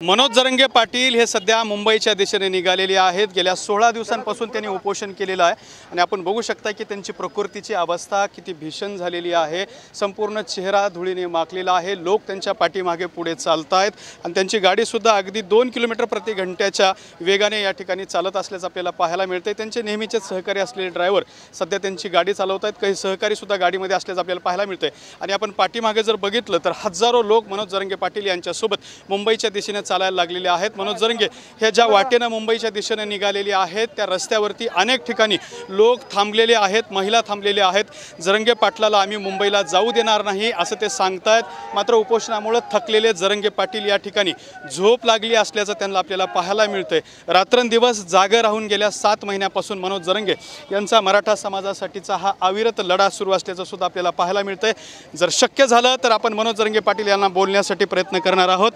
मनोज जरंगे पाटील हे सध्या मुंबईच्या दिशेने निघालेले आहेत। गेल्या 16 दिवसांपासून त्यांनी उपोषण केलेलं आहे आणि आपण बघू शकता की त्यांची प्रकृतीची अवस्था किती भीषण झालेली आहे। संपूर्ण चेहरा धुळीने माखलेला आहे। लोक त्यांच्या पाठीमागे पुढे चालतायत आणि त्यांची गाडी सुद्धा अगदी 2 किलोमीटर प्रति घंट्याच्या वेगाने या ठिकाणी चालत असल्याचं आपल्याला पाहायला मिळते। त्यांचे नेहमीचे सहकारी असलेले ड्रायव्हर सध्या त्यांची गाडी चालवत आहेत। काही सहकारी सुद्धा गाडीमध्ये असल्याचं आपल्याला पाहायला मिळते आणि आपण पाठीमागे जर बघितलं तर हजारो लोक मनोज जरंगे पाटील यांच्यासोबत मुंबईच्या दिशेने चालायला लागलेले आहेत। मनोज जरंगे हे ज्या वाटेने मुंबईच्या दिशेने निघालेले आहेत त्या रस्त्यावरती अनेक ठिकाणी लोक थांबलेले आहेत, महिला थांबलेले आहेत। जरंगे पाटलाला आम्ही मुंबईला जाऊ देणार नाही असं ते सांगतायत। मात्र उपोषणामुळे थकलेले जरंगे पाटील या ठिकाणी झोप लागली असल्याचं त्यांना आपल्याला पाहायला मिळतंय। रात्रंदिवस जागे राहून गेल्या 7 महिन्यापासून मनोज जरंगे यांचा मराठा समाजासाठीचा हा अविरत लढा सुरू असल्याचं सुद्धा आपल्याला पाहायला मिळतंय। जर शक्य झालं तर आपण मनोज जरंगे पाटील यांना बोलण्यासाठी प्रयत्न करणार आहोत।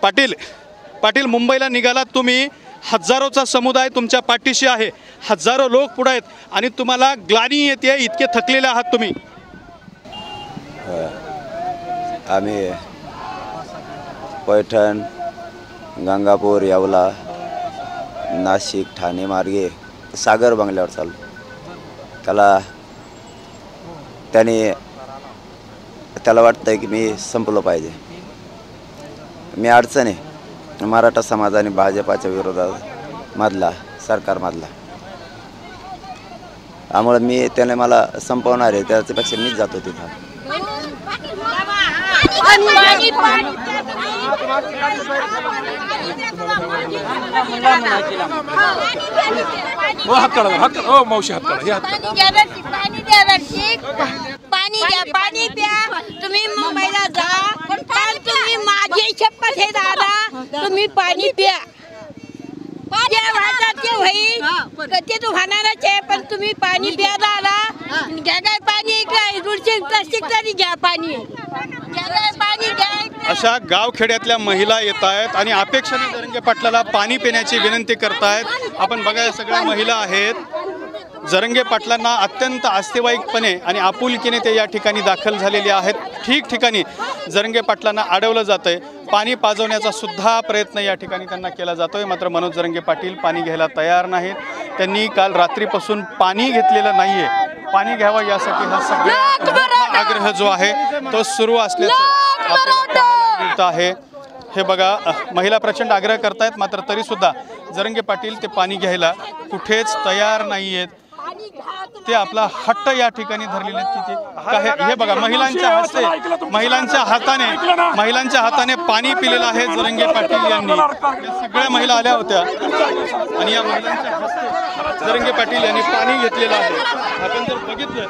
पाटील मुंबईला निघालात तुम्ही, हजारोचा समुदाय तुमच्या पाठीशी आहे, हजारो लोक पुढे आहेत आणि तुम्हाला ग्लानी येते, इतके थकलेले आहात तुम्ही। आम्ही पैठण, गंगापूर, येवला, नाशिक, ठाणे मार्गे सागर बंगल्यावर चाललो। त्याला वाटतंय की मी संपलो पाहिजे, मी अडचण आहे मराठा समाज आणि भाजपाच्या विरोधात मधला सरकारमधला, त्यामुळे मी त्याने मला संपवणार आहे, त्याच्यापेक्षा मीच जातो तिथं। पाणी प्या, तुम्ही मुंबईला जा, पण तुम्ही माझी शपथ आहे दादा, तुम्ही पाणी प्या। ते होईल ते तू खाणारच आहे, पण तुम्ही पाणी प्या दादा। घ्या काय पाणी, काय प्लास्टिक तरी घ्या पाणी, पाणी घ्या। अशा गावखेड्यातल्या महिला येत आहेत आणि अपेक्षेने जरंगे पाटलाला पाणी पिण्याची विनंती करतायत। आपण बघा सगळ्या महिला आहेत। जरंगे पाटलांना अत्यंत आस्तेवाईकपणे आणि आपुलकीने ते या ठिकाणी दाखल झालेले आहेत। ठिकठिकाणी जरंगे पाटलांना अडवलं जातंय, पाणी पाजवण्याचा सुद्धा प्रयत्न या ठिकाणी त्यांना केला जातोय। मात्र मनोज जरंगे पाटील पाणी घ्यायला तयार नाहीत। त्यांनी काल रात्रीपासून पाणी घेतलेलं नाहीये। पाणी घ्यावं यासाठी हा सगळा आग्रह जो आहे तो सुरू असल्याचं आपल्याला पाहायला मिळतं आहे। हे बघा, महिला प्रचंड आग्रह करतायत, मात्र तरी सुद्धा जरंगे पाटील ते पाणी घ्यायला कुठेच तयार नाही आहेत। ते हट्ट या ठिकाणी धरलेले आहेत। हे बघा, महिलांच्या हाताने पाणी पिलेलं आहे जरंगे पाटील यांनी। सगळ्या महिला आल्या होत्या आणि या महिलांच्या हस्ते जरंगे पाटील यांनी पाणी घेतलेलं आहे। आपण जर बघितलं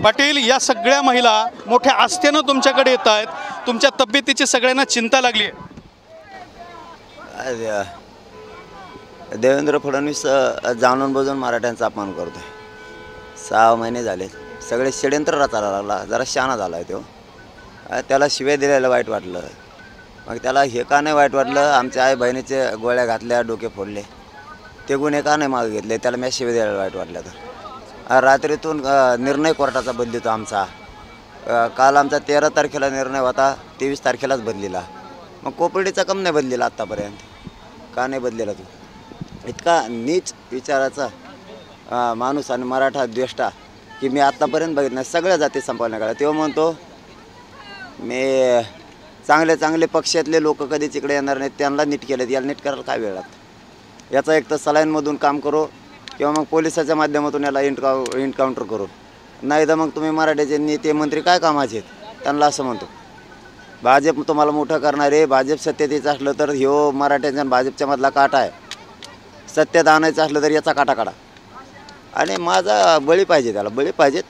पाटील, या सगळ्या महिला मोठ्या आस्थेनं तुमच्याकडे येत आहेत, तुमच्या तब्येतीची सगळ्यांना चिंता लागली आहे। देवेंद्र फडणवीस जाणून बुजून मराठ्यांचा अपमान करतोय। 6 महिने झाले, सगळे षड्यंत्र रचायला लागला। जरा शहाणा झाला आहे तो, त्याला शिव्या दिलेलं वाईट वाटलं। मग त्याला हे का नाही वाईट वाटलं, आमच्या आई बहिणीचे गोळ्या घातल्या, डोके फोडले, ते गुन्हे का नाही मागे घेतले, त्याला मी शिव्या द्यायला वाईट वाटलं। तर रात्रीतून निर्णय कोर्टाचा बदलितो आमचा। काल आमचा 13 तारखेला निर्णय होता, 23 तारखेलाच बदलिला। मग कोपर्डीचा कम नाही बदलिला आत्तापर्यंत, का नाही बदलेला तू? इतका नीच विचाराचा माणूस आणि मराठा द्वेष्टा की मी आत्तापर्यंत बघितलं नाही। सगळ्या जाती संपवण्याकडे तेव्हा म्हणतो मी चांगले पक्षातले लोक कधीच इकडे येणार नाहीत, त्यांना नीट केलं, याला नीट करायला काय वेळ लागतं? याचा एक तर सलाईनमधून काम करो किंवा मग पोलिसाच्या माध्यमातून याला एन्काउंटर करू, नाही तर मग तुम्ही मराठ्याचे नेते मंत्री काय कामाचे आहेत त्यांना असं म्हणतो। भाजप तुम्हाला मोठं करणार आहे, भाजप सत्तेत यायचं असलं तर ह्यो मराठ्यांच्या भाजपच्या मधला काटा आहे, सत्तेत आणायचं असलं तर याचा काटा काढा आणि माझा बळी पाहिजे, त्याला बळी पाहिजे।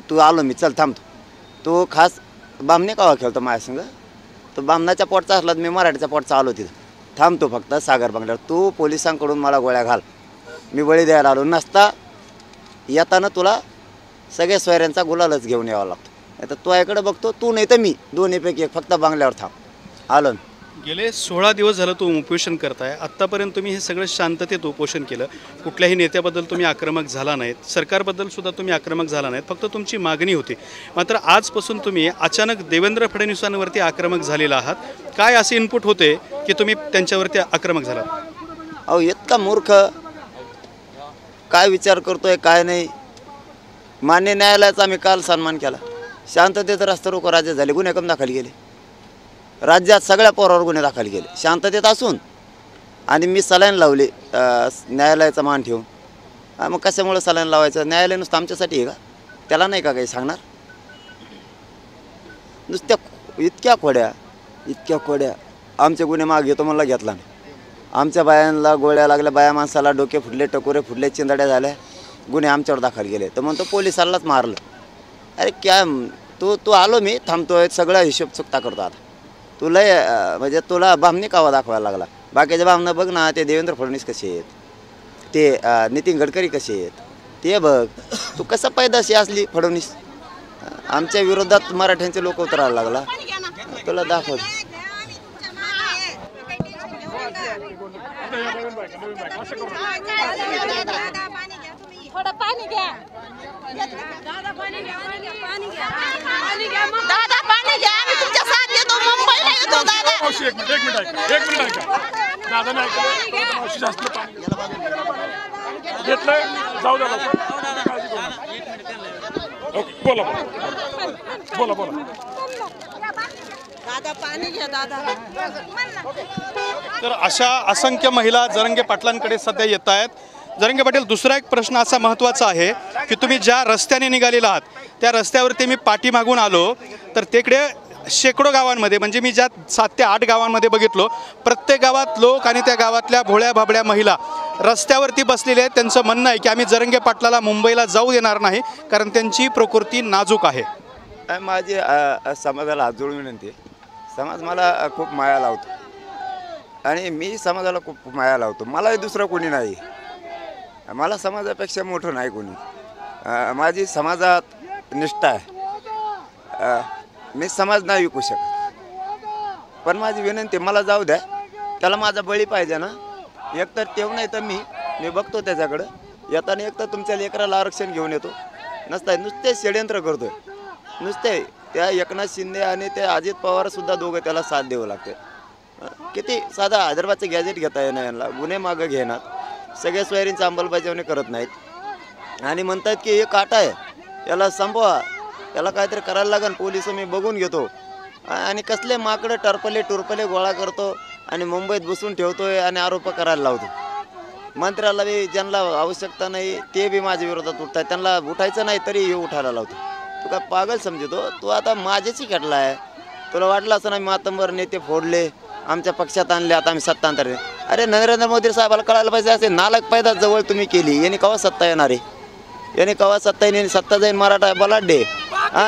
तू आलो मी, चल थांबतो, तू खास बामणे कावा खेळतो माझ्यासंग, तो बामणाच्या पोटचा असला तर मी मराठीच्या पोटचा आलो, तिथं थांबतो फक्त सागर बंगल्यावर। तू पोलिसांकडून मला गोळ्या घाल, मी बळी द्यायला आलो नसता, येताना तुला सगळ्या सोयऱ्यांचा गुलालच घेऊन यावा लागतो। नाही तर तो याकडे बघतो, तू नाही तर मी, दोन्हीपैकी एक, फक्त बंगल्यावर थांब, आलो गेले 16 दिवस झालं तुम्ही उपोषण करताय. आत्तापर्यंत तुम्ही हे सगळं शांततेत उपोषण केलं. कुठल्याही नेत्याबद्दल तुम्ही आक्रमक झाला नाहीत, सरकारबद्दल सुद्धा तुम्ही आक्रमक झाला नाहीत, फक्त तुमची मागणी होती. मात्र आजपासून तुम्ही अचानक देवेंद्र फडणवीसांवरती आक्रमक झालेला आहात. काय असे इनपुट होते की तुम्ही त्यांच्यावरती आक्रमक झालात? अहो इतका मूर्ख काय विचार करतोय काय नाही. मान्य न्यायालयाचा आम्ही काल सन्मान केला. शांततेत रस्ते रोको राज्यात झाले, गुन्हे कम दाखल केले. राज्यात सगळ्या पोरावर गुन्हे दाखल केले शांततेत असून. आणि मी सलाईन लावली न्यायालयाचा मान ठेवून. मग कशामुळे सलाईन लावायचं? न्यायालय नुसतं आमच्यासाठी आहे का? त्याला नाही का काही सांगणार? नुसत्या इतक्या खोड्या आमचे गुन्हे माग घेतो म्हणला घेतला नाही. आमच्या बायांना गोळ्या लागल्या, बाया माणसाला डोके फुटले, टकोरे फुटले, चिंदड्या झाल्या, गुन्हे आमच्यावर दाखल केले. तर म्हणतो पोलिसांनाच मारलं. अरे क्या तू आलो मी थांबतोय, सगळा हिशोब चुकता करतो. आता तुला म्हणजे तुला बामणी कावा दाखवायला लागला. बाकीच्या बामनं बघ ना, ते देवेंद्र फडणवीस कसे आहेत, ते नितीन गडकरी कसे आहेत ते बघ. तू कसा पैदाशी असली फडणवीस? आमच्या विरोधात मराठ्यांचे लोक उतरायला लागला, तुला दाखव. थोडं पाणी घ्या दादा, पाणी घ्या. दादा पाणी घ्या, आम्ही तुमच्या साथ देतो, मुंबईला येतो दादा. एक मिनिट दादा नाही जास्त पाणी घेतलंय, जाऊ द्या. बोला दादा पाणी घ्या दादा. तर अशा असंख्य महिला जरांगे पाटलांकडे सध्या येत आहेत. जरांगे पाटील, दुसरा एक प्रश्न असा महत्त्वाचा आहे की तुम्ही ज्या रस्त्याने निघालेला आहात त्या रस्त्यावरती मी पाठीमागून आलो तर तिकडे शेकडो गावांमध्ये, म्हणजे मी ज्या 7 ते 8 गावांमध्ये बघितलो, प्रत्येक गावात लोक आणि त्या गावातल्या भोळ्या भाबड्या महिला रस्त्यावरती बसलेले आहेत. त्यांचं म्हणणं आहे की आम्ही जरांगे पाटलाला मुंबईला जाऊ देणार नाही कारण त्यांची प्रकृती नाजूक आहे. माझी समाजाला हात जोडून विनंती आहे. समाज मला खूप माया लावतो आणि मी समाजाला खूप माया लावतो. मलाही दुसरं कोणी नाही, मला समाजापेक्षा मोठं नाही कोणी. माझी समाजात निष्ठा आहे. मी समाज नाही विकू शकत. पण माझी विनंती, मला जाऊ द्या. त्याला माझा बळी पाहिजे ना. एकतर तेव्हा नाही तर मी बघतो त्याच्याकडं येताना. एकतर तुमच्या लेकराला आरक्षण घेऊन येतो, नसता नुसते षड्यंत्र करतोय. नुसते त्या एकनाथ शिंदे आणि ते अजित पवारसुद्धा दोघं त्याला साथ द्यावं लागते. किती साधा हैदराबादचं गॅजेट घेता येणार यांना, गुन्हे मागं घेणार, सगळ्या सोयरींची अंमलबजावणी करत नाहीत आणि म्हणतात की हे काटा आहे, याला संपवा, याला काहीतरी करायला लागेल. पोलिस मी बघून घेतो आणि कसले माकडं टुरपले गोळा करतो आणि मुंबईत बसून ठेवतोय आणि आरोप करायला लावतो. मंत्र्याला बी ज्यांना आवश्यकता नाही ते बी माझ्या विरोधात उठतात. त्यांना उठायचं नाही तरी हे उठायला लावतो. तू काय पागल समजतो? तू आता माझ्याची खेटला आहे. तुला वाटलं असं ना मी मातंबर नेते फोडले, आमच्या पक्षात आणले, आता आम्ही सत्ता आणणार. अरे नरेंद्र मोदी साहेबाला कळायला पाहिजे, असे नालायक पैदा जवळ तुम्ही केली. यांनी केव्हा सत्ता येणार आहे? यांनी केव्हा सत्ता येईल? सत्ता जाईल मराठा बलाढ्य.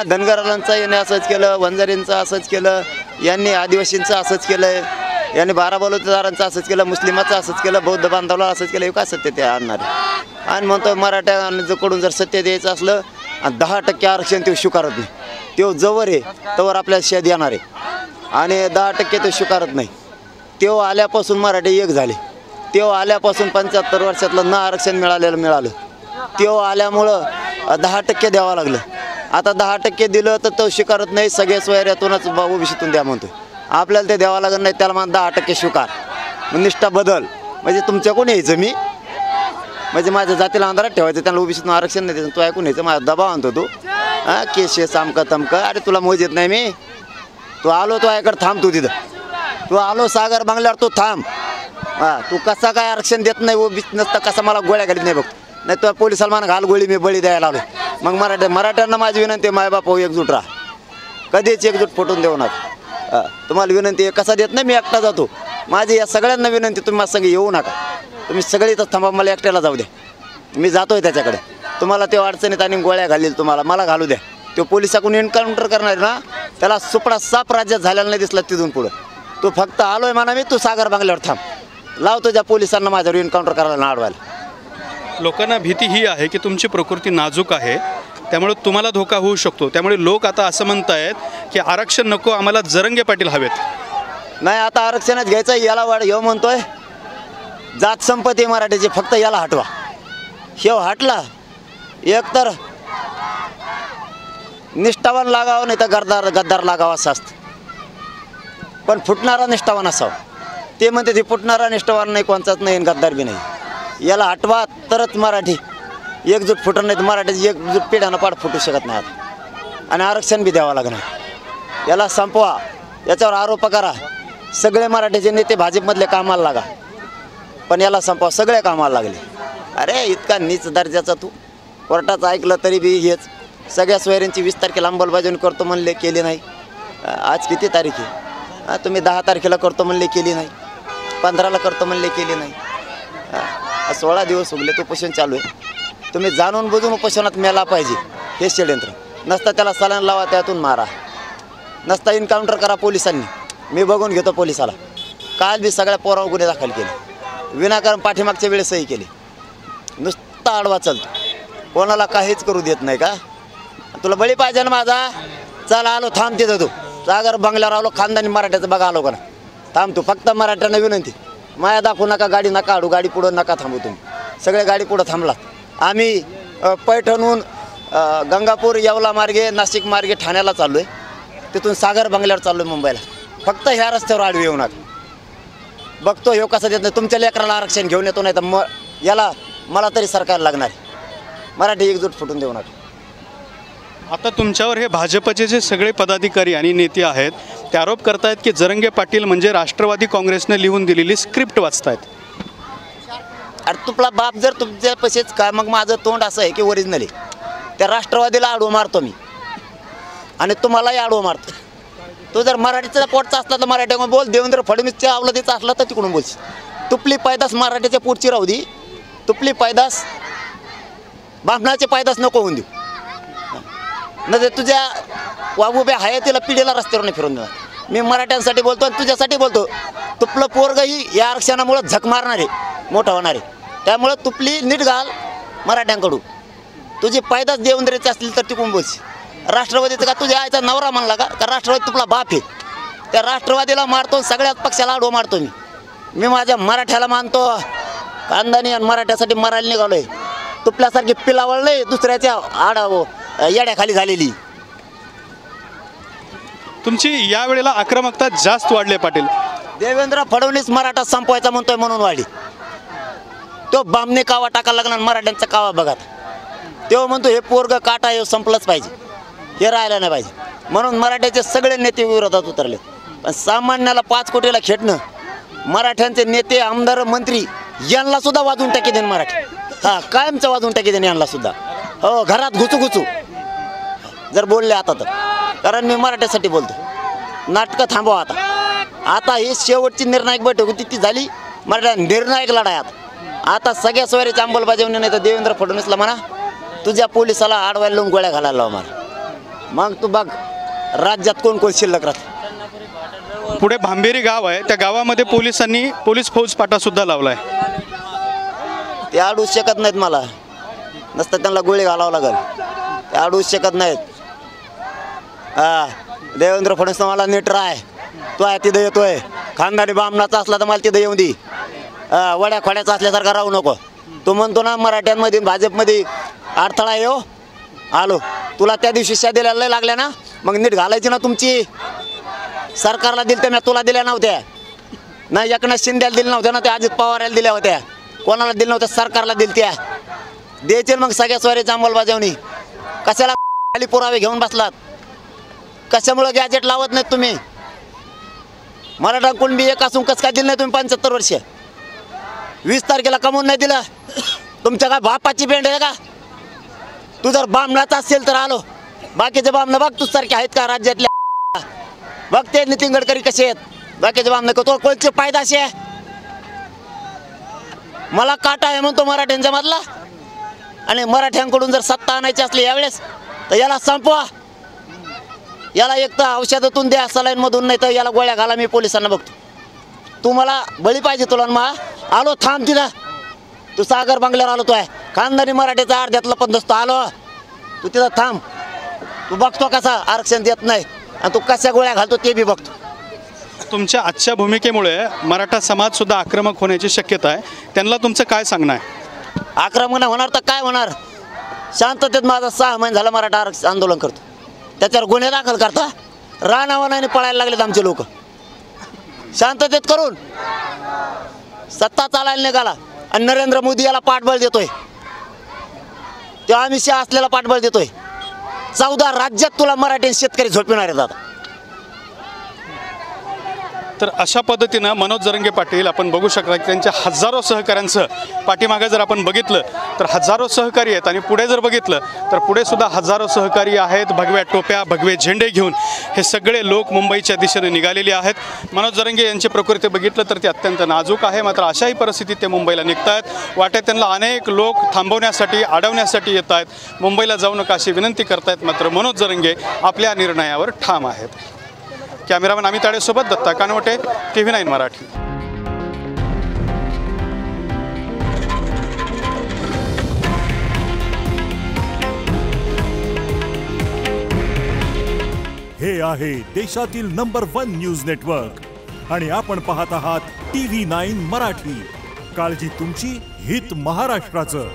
धनगरांचं याने असंच केलं, वंजारींचं असंच केलं, यांनी आदिवासींचं असंच केलं, यांनी 12 बलुतेदारांचं असंच केलं, मुस्लिमाचं असंच केलं, बौद्ध बांधवाला असंच केलं. हे काय सत्य ते आणणार आहे? आणि म्हणतो मराठ्यांकडून जर सत्य द्यायचं असलं आणि 10% आरक्षण ते स्वीकारत नाही. तो जवळ आहे तवर आपल्याला शेद येणार आहे आणि 10% ते स्वीकारत नाही. तो आल्यापासून मराठी एक झाले. तो आल्यापासून 75 वर्षातलं न आरक्षण मिळालं. तो आल्यामुळं 10% द्यावं लागलं. आता 10% दिलं तर तो स्वीकारत नाही. सगळे सोयऱ्यातूनच ओबीसीतून द्या म्हणतो. आपल्याला ते द्यावं लागत नाही. त्याला म्हणा 10% स्वीकार, निष्ठा बदल. म्हणजे तुमच्याकडून यायचं मी, म्हणजे माझ्या जातीला अंधारात ठेवायचं, त्यांना ओबीसीतून आरक्षण नाही द्यायचं. तू ऐकून यायचं, माझा दबाव आणतो तू. केशे सामका तमका. अरे तुला मोज येत नाही मी. तू आलो तो ऐकड थांब. तू तिथं तू आलो सागर बांगल्यावर तू थांब. तू कसा काय आरक्षण देत नाही ओबीसी नसता, कसा मला गोळ्या घालीत नाही बघ. नाही तर पोलिसाला म्हणा घाल गोळी, मी बळी द्यायला आलो. मग मराठ्यांना माझी विनंती, मायबाप हो एकजूट राहा, कधीच एकजूट फुटून देऊ नका. तुम्हाला विनंती आहे, कसा देत नाही मी एकटा जातो. माझी या सगळ्यांना विनंती, तुम्ही माझ्या सगळे येऊ नका. तुम्ही सगळे इथं थांबा, मला एकट्याला जाऊ द्या. मी जातोय त्याच्याकडे. तुम्हाला ते अडचणीत आणि गोळ्या घालील, तुम्हाला मला घालू द्या. तो पोलिसाकडून एन्काउंटर करणार ना, त्याला सुपडा साप राज्यात झालेला नाही दिसला तिथून पुढं. तू फक्त आलोय म्हणा मी, तू सागर बांगल्यावर थांब. लावतो ज्या पोलिसांना माझ्यावर एन्काउंटर करायला अडवायला. लोकांना भीती ही आहे की तुमची प्रकृती नाजूक आहे, त्यामुळे तुम्हाला धोका होऊ शकतो. त्यामुळे लोक आता असं म्हणत आहेत की आरक्षण नको, आम्हाला जरांगे पाटील हवेत. नाही आता आरक्षणच घ्यायचं याला वाढ ह्यो म्हणतोय जात संपत्ती मराठीची फक्त याला हटवा. ह्यो हटला एक तर निष्ठावान लागावं नाही तर गद्दार लागावं असं असतं. पण फुटणारा निष्ठावान असावं. ते म्हणते ते फुटणारा निष्ठावान नाही कोणचाच नाही आणि गद्दार बी नाही. याला हटवा तरच मराठी एकजूट फुटत नाही तर मराठीची एकजूट पिढ्यानं पाठ फुटू शकत नाही आता. आणि आरक्षण बी द्यावं लागणार. याला संपवा, याच्यावर आरोप करा. सगळे मराठीचे नेते भाजपमधले कामाला लागा, पण याला संपवा. सगळे कामाला लागले. अरे इतका नीच दर्जाचा तू. कोर्टाचं ऐकलं तरी बी हेच. सगळ्या सोयऱ्यांची 20 तारखेला अंमलबजावणी करतो म्हणले केली नाही. आज किती तारीख आहे? तुम्ही 10 तारखेला करतो म्हणले केली नाही, 15ला करतो म्हणले केली नाही. 16 दिवस उगले तो उपोषण चालू आहे. तुम्ही जाणून बुजून उपोषणात मेला पाहिजे. हे षडयंत्र नसता त्याला सलान लावा, त्यातून मारा. नसता एन्काउंटर करा पोलिसांनी. मी बघून घेतो पोलिसाला. काल बी सगळ्या पोरावर गुन्हे दाखल केले, विनाकारण पाठीमागच्या वेळेसही केले. नुसता आडवा चालतो, कोणाला काहीच करू देत नाही. का तुला बळी पाहिजे ना माझा? चला आलो, थांब तिथं तू. सागर बंगल्यावर आलो, खानदानी मराठ्याचं बघा आलो का ना. थांब तू. फक्त मराठ्यांना विनंती, माया दाखवू नका, गाडी नका काढू, गाडी पुढं नका थांबू. तुम्ही सगळे गाडी पुढं थांबलात. आम्ही पैठणहून गंगापूर येवला मार्गे नाशिक मार्गे ठाण्याला चाललो आहे. तिथून सागर बंगल्यावर चाललो आहे मुंबईला. फक्त ह्या रस्त्यावर आडवी येऊ नका. बघतो ह्यो कसं देत नाही. तुमच्या लेकराला आरक्षण घेऊन येतो, नाही तर याला मला तरी सरकार लागणार. मराठी एकजूट फुटून देऊ नका. आता तुमच्यावर हे भाजपचे जे सगळे पदाधिकारी आणि नेते आहेत ते आरोप करतायत की जरंगे पाटील म्हणजे राष्ट्रवादी काँग्रेसने लिहून दिलेली स्क्रिप्ट वाचतायत. अरे तुपला बाप जर तुमच्या पशीच का, मग माझं तोंड असं आहे की ओरिजिनली त्या राष्ट्रवादीला आडवं मारतो मी आणि तुम्हालाही आडवं मारतो. तो जर मराठीचा पोटचा असला तर मराठी बोल, देवेंद्र फडणवीसच्या अवलादीचा असला तर तिकडून बोलशील. तुपली पैदास मराठीच्या पोटची राहू दे. तुपली पैदास बामणाचे पैदास नको होऊन देऊ. न ते तुझ्या वाबुब्या हयातीला पिढीला रस्त्यावर नाही फिरून देणार. मी मराठ्यांसाठी बोलतो आणि तुझ्यासाठी बोलतो. तुपलं पोरगही या आरक्षणामुळं झक मारणारे मोठं होणारे. त्यामुळं तुपली नीट घाल मराठ्यांकडून. तुझी पैदास देवेंद्रची असतील तर तिकडून बोलशील. राष्ट्रवादीचं का तुझ्या आईचा नवरा म्हणला का? राष्ट्रवादी तुपला बाप आहे. त्या राष्ट्रवादीला मारतो, सगळ्याच पक्षाला आडवं मारतो मी. मी माझ्या मराठ्याला मानतो. कांदानी आणि मराठ्यासाठी मरायला निघालोय. तुपल्यासारखी पिलावळ नाही दुसऱ्याच्या येड्याखाली झालेली. तुमची यावेळेला आक्रमकता जास्त वाढली पाटील. देवेंद्र फडणवीस मराठा संपवायचा म्हणतोय म्हणून वाढली. तो बामणे कावा टाकायला लागला, मराठ्यांचा कावा बघा. तेव्हा म्हणतो हे पोरग काटा हे संपलंच पाहिजे, हे राहायला नाही पाहिजे. म्हणून मराठ्याचे सगळे नेते विरोधात उतरले. पण सामान्याला 5 कोटीला खेटणं, मराठ्यांचे नेते आमदार मंत्री यांना सुद्धा वाजून टाकी देईन मराठी. कायमचं वाजून टाकी देईन यांना सुद्धा. हो, घरात घुचू जर बोलले आता तर. कारण मी मराठ्यासाठी बोलतो. नाटकं थांबवा आता. आता ही शेवटची निर्णायक बैठक होती, ती झाली. मराठा निर्णायक लढाई आता सगळ्या सोयरीची अंमलबजावणी. नाही तर देवेंद्र फडणवीसला म्हणा तुझ्या पोलिसाला आडवायला लावून गोळ्या घालायला लावा मला. मग तू बघ राज्यात कोण कोण शिल्लक राहते. पुढे भांबेरी गाव आहे, त्या गावामध्ये पोलिसांनी पोलीस फौजफाटा सुद्धा लावलाय. ते अडूच शकत नाहीत मला. नसतं त्यांना गोळी घालावं लागेल. ते अडूच शकत नाहीत. देवेंद्र फडणवीस मला नीट राय. तो आहे तिथं येतोय. खानदानी बामणाचा असला तर मला तिथं येऊन दे. वड्या खोड्याचा असल्यासारखा राहू नको. तो म्हणतो ना मराठ्यांमध्ये भाजपमध्ये अडथळा येऊ आलो. तुला त्या दिवशी शिष्या दिल्या लय लागल्या ना, मग नीट घालायची ना तुमची. सरकारला दिल त्या तुला दिल्या नव्हत्या ना, एकनाथ शिंदेला दिल्या नव्हत्या ना, त्या अजित पवारला दिल्या होत्या. कोणाला दिल्या नव्हत्या? सरकारला दिल त्या. द्यायचे मग सगळ्या स्वारीची अंमलबजावणी. कशाला खाली पुरावे घेऊन बसलात? कशामुळे गॅजेट लावत नाहीत तुम्ही? मराठा कुणबी एक असून कसं काय दिलं नाही तुम्ही 75 वर्ष? 20 तारखेला कमवून नाही दिलं. तुमच्या काय बापाची पेंड आहे का? तू जर बामणाचा असेल तर आलो. बाकीचे बामणं बघ तुझसारखे आहेत का राज्यातल्या? बघते नितीन गडकरी कसे आहेत. बाकीचे बामणं तो कोणचे पायदाशी आहे. मला काटा आहे म्हणतो मराठ्यांच्या मधला. आणि मराठ्यांकडून जर सत्ता आणायची असली यावेळेस तर याला संपवा. याला एक तर औषधातून द्या, सलाईनमधून, नाही तर याला गोळ्या घाला. मी पोलिसांना बघतो. तू मला बळी पाहिजे तुला मा आलो. थांब तिथं. तू सागर बंगल्यावर आलो. तो आहे खानदानी मराठीचा अर्ध्यातला पण दसतो आलो. तू तिथं थांब. तू बघतो कसा आरक्षण देत नाही आणि तू कशा गोळ्या घालतो ते बी बघतो. तुमच्या आजच्या भूमिकेमुळे मराठा समाज सुद्धा आक्रमक होण्याची शक्यता आहे, त्यांना तुमचं काय सांगणं आहे? आक्रमण होणार तर काय होणार? शांततेत माझा 6 महिने झाला मराठा आरक्षण आंदोलन करतो, त्याच्यावर गुन्हे दाखल करता रानावनाने पळायला लागलेत आमचे लोक. शांततेत करून सत्ता चालायला निघाला आणि नरेंद्र मोदी याला पाठबळ देतोय, तो अमित शहा असलेला पाठबळ देतोय. 14 राज्यात तुला मराठी शेतकरी झोपविणार आहेत आता. तर अशा पद्धतीनं मनोज जरंगे पाटील आपण बघू शकता की त्यांच्या हजारो सहकाऱ्यांचं पाठीमागे जर आपण बघितलं तर हजारो सहकारी आहेत आणि पुढे जर बघितलं तर पुढे सुद्धा हजारो सहकारी आहेत. भगव्या टोप्या भगवे झेंडे घेऊन हे सगळे लोक मुंबईच्या दिशेने निघालेले आहेत. मनोज जरंगे यांची प्रकृती बघितलं तर ती अत्यंत नाजूक आहे, मात्र अशाही परिस्थितीत ते मुंबईला निघत आहेत. वाटेत त्यांना अनेक लोक थांबवण्यासाठी अडवण्यासाठी येत आहेत, मुंबईला जाऊ नका अशी विनंती करतायत. मात्र मनोज जरंगे आपल्या निर्णयावर ठाम आहेत. कॅमेरामॅन अमित आडेसोबत दत्ता कानवटे, TV9 मराठी. हे आहे देशातील नंबर 1 न्यूज नेटवर्क आणि आपण पाहत आहात TV9 मराठी. काळजी तुमची, हित महाराष्ट्राचं.